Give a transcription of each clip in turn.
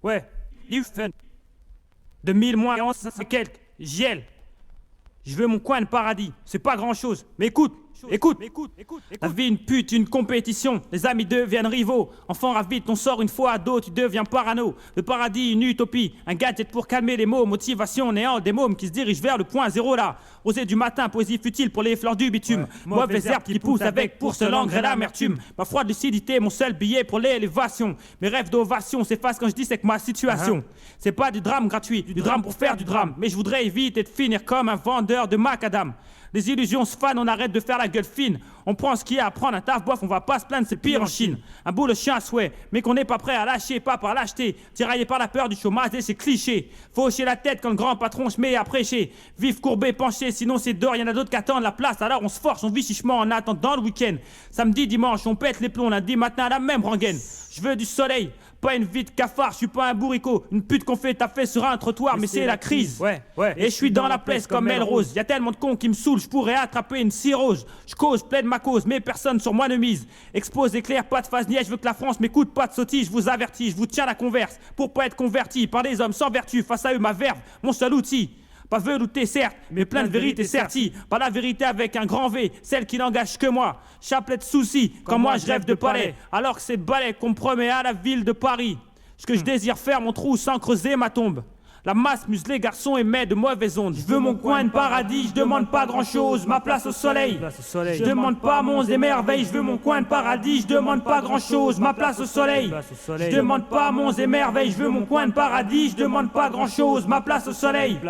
Ouais, Houston. 2000 moins 11 et quelques. Giel. Je veux mon coin de paradis. C'est pas grand chose. Mais écoute. La vie une pute, une compétition. Les amis deviennent rivaux. Enfant ravi, on sort une fois ado, tu deviens parano. Le paradis, une utopie. Un gadget pour calmer les mots. Motivation, néant, des mômes qui se dirigent vers le point zéro là. Rosée du matin, poésie futile pour les fleurs du bitume. Ouais, mauvaise herbe qui pousse avec pour seul engrais l'amertume. Ma froide lucidité, mon seul billet pour l'élévation. Mes rêves d'ovation s'effacent quand je dissèque ma situation. C'est pas du drame gratuit, du drame pour faire du drame. Mais je voudrais éviter de finir comme un vendeur de macadam. Les illusions se fanent, on arrête de faire la gueule fine. On prend ce qu'il y a à prendre, un taf bof, on va pas se plaindre, c'est pire en Chine. Un bout le chien à souhait, mais qu'on n'est pas prêt à lâcher, pas par l'acheter. Tiraillé par la peur du chômage et c'est cliché. Faut hocher la tête quand le grand patron se met à prêcher. Vif, courbé, penché, sinon c'est d'or, y'en a d'autres qui attendent la place. Alors on se force, on vit chichement en attendant le week-end. Samedi, dimanche, on pète les plombs, lundi matin à la même rengaine. Je veux du soleil, pas une vie de cafard, je suis pas un bourricot. Une pute qu'on fait taffer sur un trottoir, mais c'est la crise. Ouais. Et je suis dans la peste comme Melrose. Y'a tellement de cons qui me saoulent, je pourrais attraper une cirrhose. Je cause, plaide ma cause, mais personne sur moi ne mise. Expose éclair, pas de phase niais, je veux que la France m'écoute, pas de sottise, je vous avertis, je vous tiens la converse. Pour pas être converti par des hommes sans vertu, face à eux ma verve, mon seul outil. Pas velouté certes, mais plein de vérité certi. Pas la vérité avec un grand V, celle qui n'engage que moi. Chapelet de soucis, quand moi je rêve de palais. Alors que c'est balai qu'on me promet à la ville de Paris. Ce que je désire faire mon trou sans creuser ma tombe. La masse muse les garçons émet de mauvaises ondes. Je veux mon coin de paradis, je demande pas grand chose, ma place au soleil. Je demande pas monts et merveilles, je veux mon coin de paradis, je demande pas grand chose, ma place au soleil. Je demande pas monts et merveilles, je veux mon coin de paradis, je demande pas grand chose, ma place au soleil.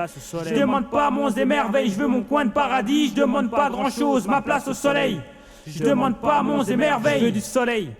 Je demande pas monts et merveilles, je veux mon coin de paradis, je demande pas grand chose, ma place au soleil. Je demande pas monts et merveilles, je veux du soleil.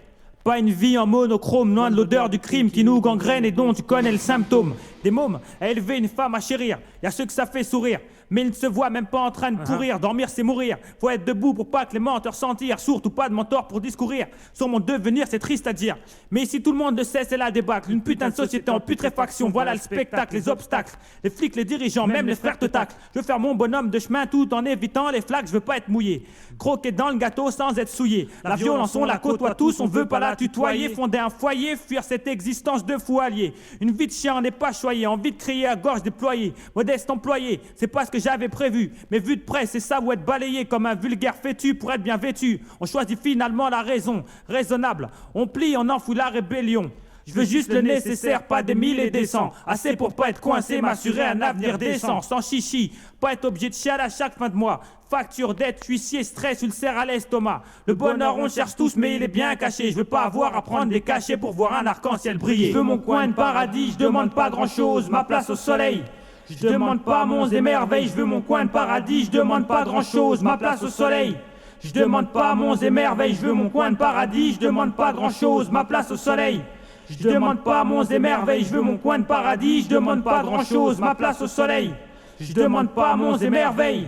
Pas une vie en monochrome, loin de l'odeur du crime qui nous gangrène et dont tu connais le symptôme. Des mômes à élever une femme à chérir, y a ceux que ça fait sourire, mais ils ne se voient même pas en train de pourrir. Dormir c'est mourir, faut être debout pour pas que les menteurs sentir. Surtout pas de mentor pour discourir sur mon devenir, c'est triste à dire. Mais ici tout le monde le sait, c'est la débâcle. Une putain de société en putréfaction, voilà le spectacle, les obstacles. Les flics, les dirigeants, même les frères te taclent. Je veux faire mon bonhomme de chemin tout en évitant les flaques, je veux pas être mouillé. Croquer dans le gâteau sans être souillé. La violence on la côtoie tous, on veut pas la tutoyer. Fonder un foyer, fuir cette existence de fou allié. Une vie de chien n'est pas choyée, envie de crier à gorge déployée. Modeste employé, c'est pas ce que j'avais prévu. Mais vu de près, c'est ça ou être balayé comme un vulgaire fétu pour être bien vêtu. On choisit finalement la raison, raisonnable. On plie, on enfoue la rébellion. Je veux juste le nécessaire, pas des mille et des cents. Assez pour pas être coincé, m'assurer un avenir décent. Sans chichi, pas être obligé de chialer à chaque fin de mois. Facture, dette, huissier, stress, ulcère à l'estomac. Le bonheur on cherche tous mais il est bien caché. Je veux pas avoir à prendre des cachets pour voir un arc-en-ciel briller. Je veux mon coin de paradis, je demande pas grand chose, ma place au soleil. Je demande pas monts et merveilles, je veux mon coin de paradis, je demande pas grand chose, ma place au soleil. Je demande pas monts et merveilles, je veux mon coin de paradis, je demande pas grand chose, ma place au soleil. Je demande pas monts et merveilles, je veux mon coin de paradis, je demande pas grand chose, ma place au soleil. Je demande pas monts et merveilles.